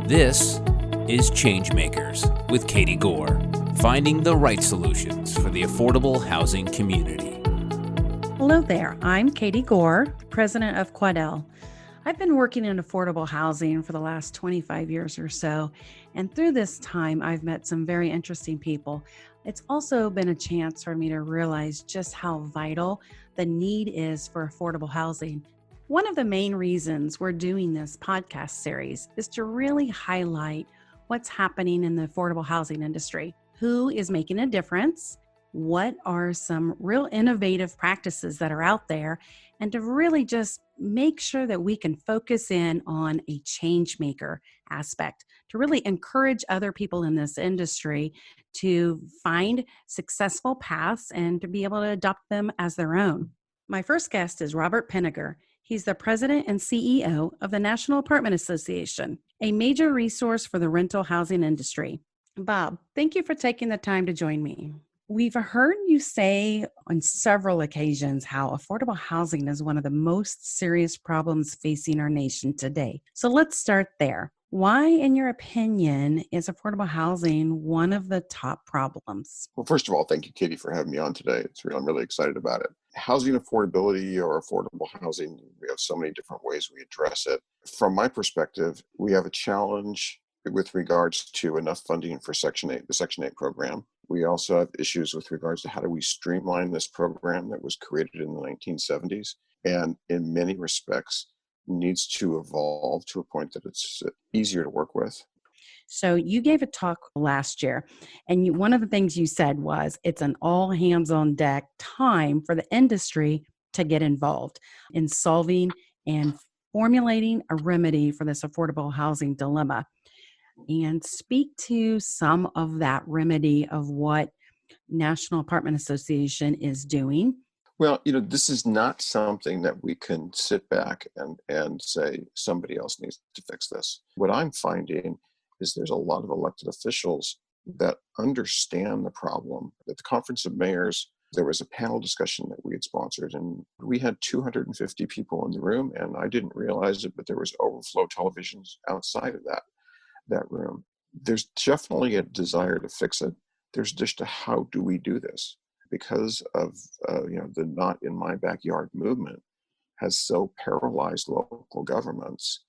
This is ChangeMakers with Katie Gore, finding the right solutions for the affordable housing community. Hello there. I'm Katie Gore, president of Quadell. I've been working in affordable housing for the last 25 years or so, and through this time, I've met some very interesting people. It's also been a chance for me to realize just how vital the need is for affordable housing. One of the main reasons we're doing this podcast series is to really highlight what's happening in the affordable housing industry, who is making a difference, what are some real innovative practices that are out there, and to really just make sure that we can focus in on a change maker aspect, to really encourage other people in this industry to find successful paths and to be able to adopt them as their own. My first guest is Robert Pinnegar. He's the president and CEO of the National Apartment Association, a major resource for the rental housing industry. Bob, thank you for taking the time to join me. We've heard you say on several occasions how affordable housing is one of the most serious problems facing our nation today. So let's start there. Why, in your opinion, is affordable housing one of the top problems? Well, first of all, thank you, Katie, for having me on today. I'm really excited about it. Housing affordability or affordable housing, we have so many different ways we address it. From my perspective, we have a challenge with regards to enough funding for Section 8, the Section 8 program. We also have issues with regards to how do we streamline this program that was created in the 1970s and in many respects needs to evolve to a point that it's easier to work with. So you gave a talk last year, and one of the things you said was it's an all hands on deck time for the industry to get involved in solving and formulating a remedy for this affordable housing dilemma. And speak to some of that remedy of what National Apartment Association is doing. Well, this is not something that we can sit back and say somebody else needs to fix this. What I'm finding is there's a lot of elected officials that understand the problem. At the Conference of Mayors, there was a panel discussion that we had sponsored, and we had 250 people in the room, and I didn't realize it, but there was overflow televisions outside of that room. There's definitely a desire to fix it. There's just a how do we do this? Because of the not in my backyard movement has so paralyzed local governments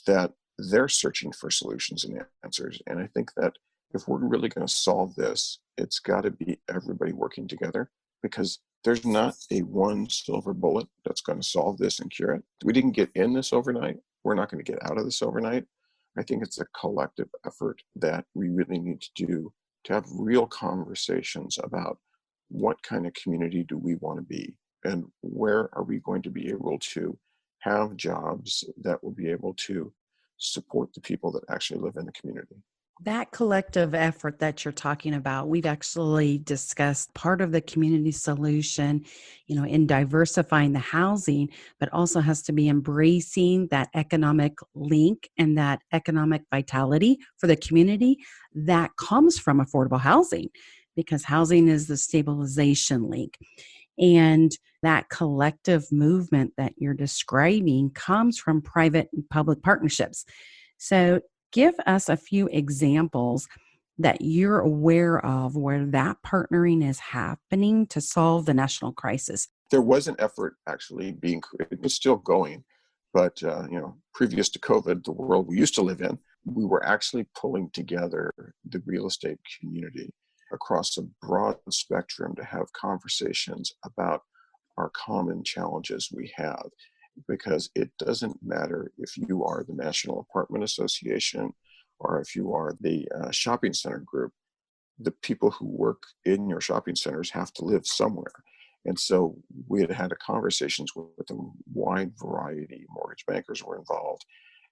that they're searching for solutions and answers. And I think that if we're really going to solve this, it's got to be everybody working together, because there's not a one silver bullet that's going to solve this and cure it. We didn't get in this overnight. We're not going to get out of this overnight. I think it's a collective effort that we really need to do to have real conversations about what kind of community do we want to be, and where are we going to be able to have jobs that will be able to support the people that actually live in the community. That collective effort that you're talking about, we've actually discussed part of the community solution, in diversifying the housing, but also has to be embracing that economic link and that economic vitality for the community that comes from affordable housing, because housing is the stabilization link. And that collective movement that you're describing comes from private and public partnerships. So give us a few examples that you're aware of where that partnering is happening to solve the national crisis. There was an effort actually being created. It's still going, but previous to COVID, the world we used to live in, we were actually pulling together the real estate community across a broad spectrum to have conversations about our common challenges we have. Because it doesn't matter if you are the National Apartment Association or if you are the shopping center group, the people who work in your shopping centers have to live somewhere. And so we had conversations with a wide variety. Mortgage bankers were involved.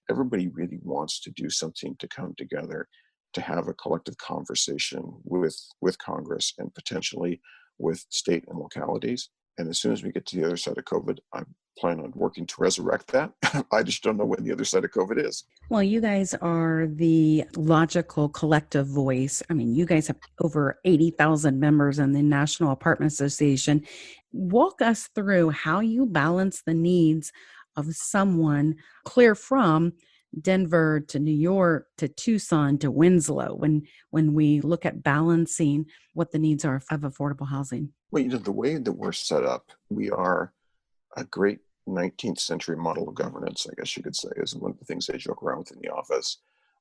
Everybody really wants to do something to come together to have a collective conversation with Congress and potentially with state and localities. And as soon as we get to the other side of COVID, I plan on working to resurrect that. I just don't know when the other side of COVID is. Well, you guys are the logical collective voice. I mean, you guys have over 80,000 members in the National Apartment Association. Walk us through how you balance the needs of someone clear from Denver to New York to Tucson to Winslow when we look at balancing what the needs are of affordable housing? Well, the way that we're set up, we are a great 19th century model of governance, I guess you could say, is one of the things they joke around with in the office.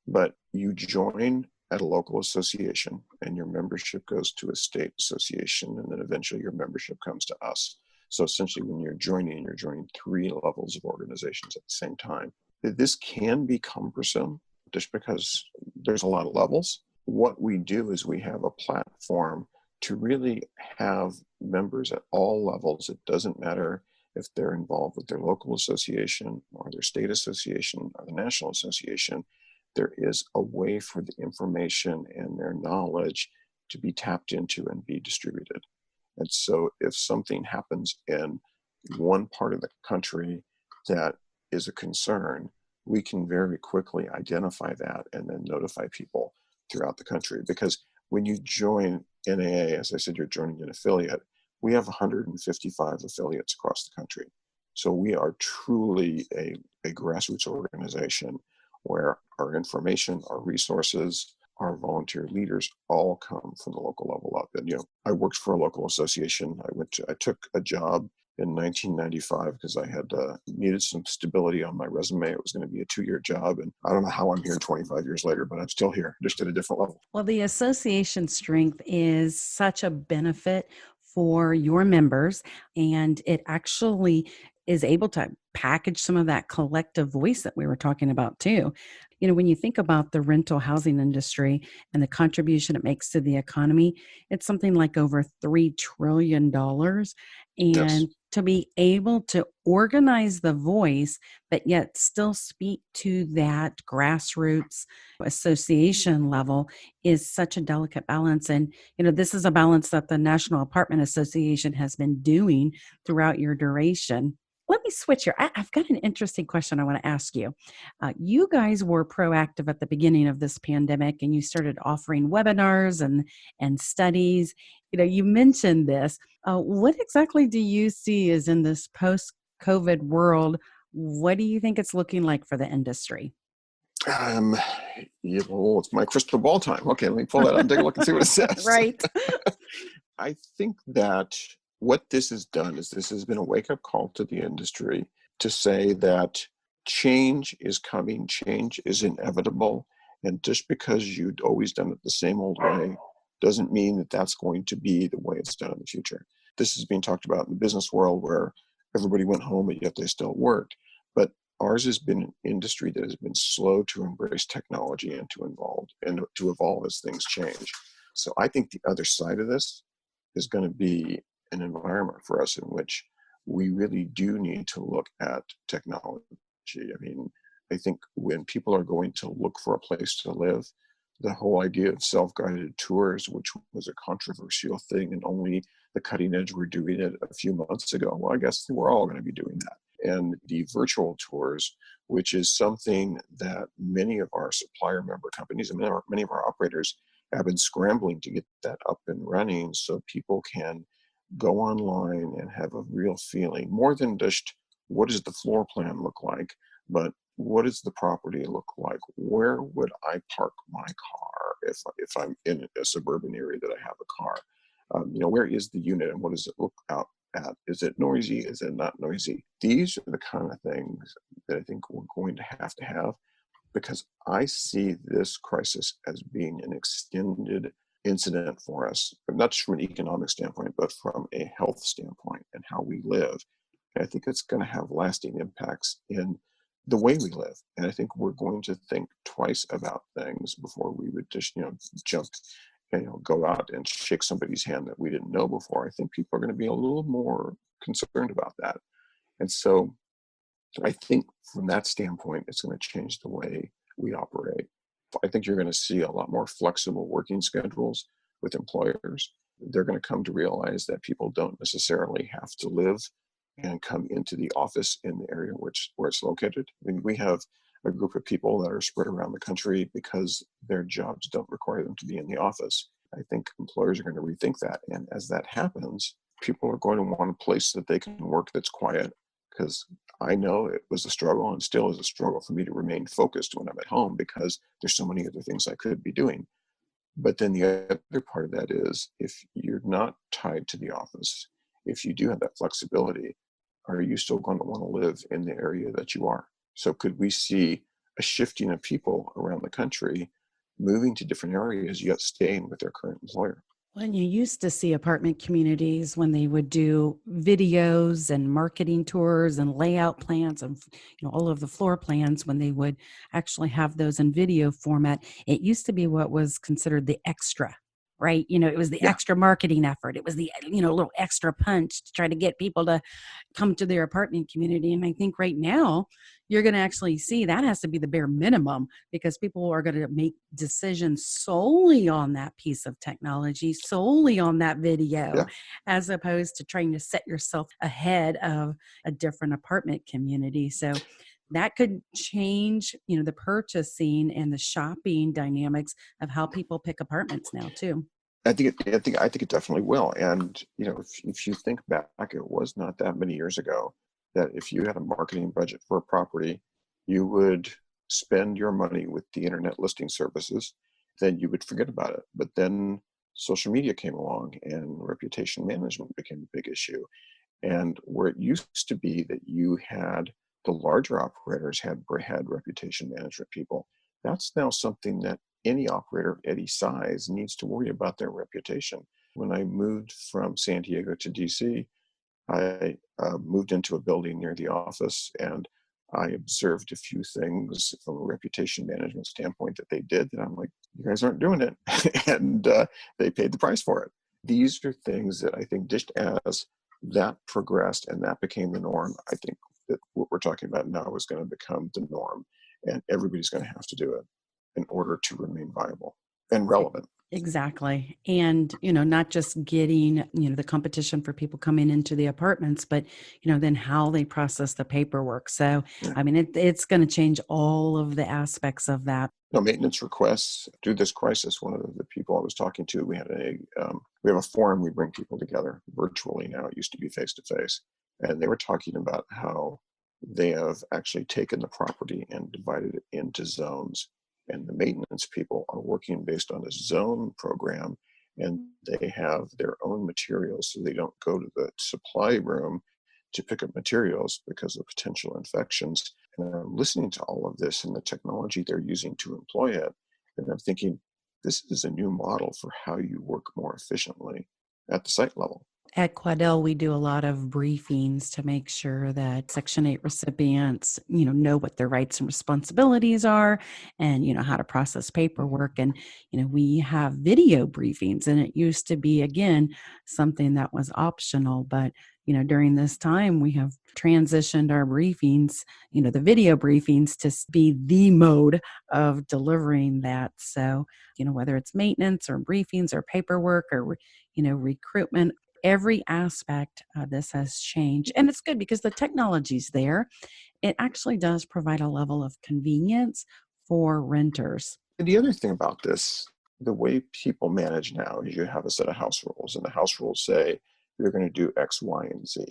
But you join at a local association and your membership goes to a state association, and then eventually your membership comes to us. So essentially when you're joining three levels of organizations at the same time. This can be cumbersome just because there's a lot of levels. What we do is we have a platform to really have members at all levels. It doesn't matter if they're involved with their local association or their state association or the national association. There is a way for the information and their knowledge to be tapped into and be distributed. And so if something happens in one part of the country that is a concern, we can very quickly identify that and then notify people throughout the country. Because when you join NAA, as I said, you're joining an affiliate. We have 155 affiliates across the country. So we are truly a grassroots organization where our information, our resources, our volunteer leaders all come from the local level up. And, I worked for a local association. I took a job in 1995 because I had needed some stability on my resume. It was going to be a 2-year job. And I don't know how I'm here 25 years later, but I'm still here, just at a different level. Well, the association strength is such a benefit for your members, and it actually is able to package some of that collective voice that we were talking about too. When you think about the rental housing industry and the contribution it makes to the economy, it's something like over $3 trillion. Yes. And to be able to organize the voice, but yet still speak to that grassroots association level is such a delicate balance. And, this is a balance that the National Apartment Association has been doing throughout your duration. Let me switch here. I've got an interesting question I want to ask you. You guys were proactive at the beginning of this pandemic, and you started offering webinars and studies. You mentioned this. What exactly do you see is in this post-COVID world? What do you think it's looking like for the industry? It's my crystal ball time. Okay, let me pull that out and take a look and see what it says. Right. I think that what this has done is this has been a wake-up call to the industry to say that change is coming, change is inevitable, and just because you'd always done it the same old way doesn't mean that that's going to be the way it's done in the future. This is being talked about in the business world where everybody went home, but yet they still worked. But ours has been an industry that has been slow to embrace technology and to evolve as things change. So I think the other side of this is going to be an environment for us in which we really do need to look at technology. I think when people are going to look for a place to live, the whole idea of self-guided tours, which was a controversial thing and only the cutting edge were doing it a few months ago, well, I guess we're all going to be doing that. And the virtual tours, which is something that many of our supplier member companies and many of our operators have been scrambling to get that up and running so people can go online and have a real feeling, more than just what does the floor plan look like, but what does the property look like? Where would I park my car if I'm in a suburban area that I have a car? Where is the unit and what does it look out at? Is it noisy? Is it not noisy? These are the kind of things that I think we're going to have because I see this crisis as being an extended incident for us, not just from an economic standpoint, but from a health standpoint and how we live. And I think it's going to have lasting impacts in the way we live. And I think we're going to think twice about things before we would just, jump and go out and shake somebody's hand that we didn't know before. I think people are going to be a little more concerned about that. And so I think from that standpoint, it's going to change the way we operate. I think you're going to see a lot more flexible working schedules with employers. They're going to come to realize that people don't necessarily have to live and come into the office in the area where it's located. We have a group of people that are spread around the country because their jobs don't require them to be in the office. I think employers are going to rethink that. And as that happens, people are going to want a place that they can work that's quiet, because I know it was a struggle and still is a struggle for me to remain focused when I'm at home because there's so many other things I could be doing. But then the other part of that is if you're not tied to the office, if you do have that flexibility, are you still going to want to live in the area that you are? So could we see a shifting of people around the country moving to different areas yet staying with their current employer? When you used to see apartment communities when they would do videos and marketing tours and layout plans and all of the floor plans, when they would actually have those in video format, it used to be what was considered the extra, right? It was the Yeah. extra marketing effort. It was the little extra punch to try to get people to come to their apartment community. And I think right now you're going to actually see that has to be the bare minimum because people are going to make decisions solely on that piece of technology, solely on that video, Yeah. as opposed to trying to set yourself ahead of a different apartment community. So that could change, the purchasing and the shopping dynamics of how people pick apartments now too. I think it definitely will. And if you think back, it was not that many years ago that if you had a marketing budget for a property, you would spend your money with the internet listing services, then you would forget about it. But then social media came along and reputation management became a big issue. And where it used to be that you had the larger operators had reputation management people, that's now something that any operator of any size needs to worry about their reputation. When I moved from San Diego to DC, I moved into a building near the office and I observed a few things from a reputation management standpoint that they did that I'm like, you guys aren't doing it. and they paid the price for it. These are things that I think just as that progressed and that became the norm, I think that what we're talking about now is going to become the norm and everybody's going to have to do it in order to remain viable and relevant. Exactly. And, not just getting, the competition for people coming into the apartments, but, then how they process the paperwork. So, Yeah. I mean, it's going to change all of the aspects of that. No maintenance requests through this crisis. One of the people I was talking to, we have a forum. We bring people together virtually now. It used to be face to face, and they were talking about how they have actually taken the property and divided it into zones. And the maintenance people are working based on a zone program, and they have their own materials, so they don't go to the supply room to pick up materials because of potential infections. And I'm listening to all of this and the technology they're using to employ it. And I'm thinking, this is a new model for how you work more efficiently at the site level. At Quadell, we do a lot of briefings to make sure that Section 8 recipients, know what their rights and responsibilities are and, how to process paperwork. And, we have video briefings. And it used to be, again, something that was optional. But, during this time, we have transitioned our briefings, the video briefings to be the mode of delivering that. So, whether it's maintenance or briefings or paperwork or, recruitment, every aspect of this has changed. And it's good because the technology's there. It actually does provide a level of convenience for renters. And the other thing about this, the way people manage now is you have a set of house rules, and the house rules say you're going to do X, Y, and Z.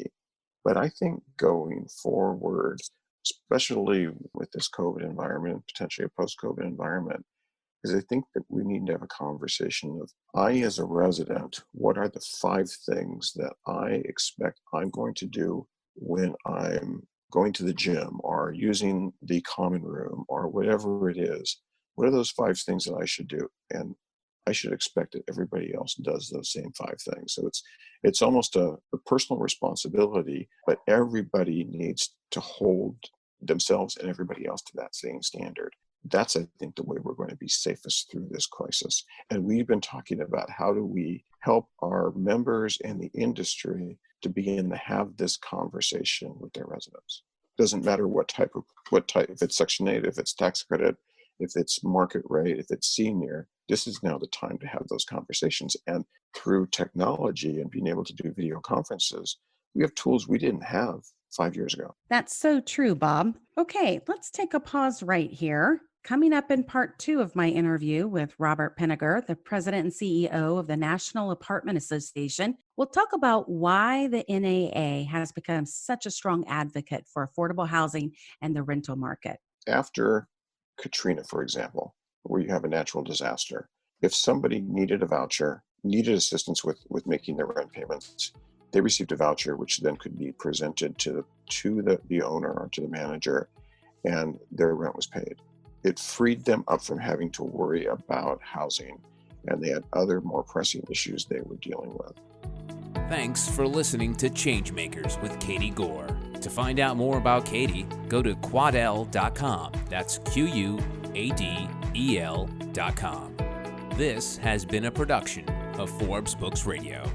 But I think going forward, especially with this COVID environment and potentially a post COVID environment, is I think that we need to have a conversation of I, as a resident, what are the 5 things that I expect I'm going to do when I'm going to the gym or using the common room or whatever it is? What are those 5 things that I should do? And I should expect that everybody else does those same 5 things. So it's almost a personal responsibility, but everybody needs to hold themselves and everybody else to that same standard. That's, I think, the way we're going to be safest through this crisis. And we've been talking about how do we help our members and the industry to begin to have this conversation with their residents. Doesn't matter what type, if it's Section 8, if it's tax credit, if it's market rate, if it's senior, this is now the time to have those conversations. And through technology and being able to do video conferences, we have tools we didn't have 5 years ago. That's so true, Bob. Okay, let's take a pause right here Coming up in part 2 of my interview with Robert Pinnegar, the president and CEO of the National Apartment Association, we'll talk about why the NAA has become such a strong advocate for affordable housing and the rental market. After Katrina, for example, where you have a natural disaster, if somebody needed a voucher, needed assistance with making their rent payments, they received a voucher which then could be presented to the owner or to the manager, and their rent was paid. It freed them up from having to worry about housing, and they had other more pressing issues they were dealing with. Thanks for listening to ChangeMakers with Katie Gore. To find out more about Katie, go to quadel.com. That's QUADEL.com. This has been a production of Forbes Books Radio.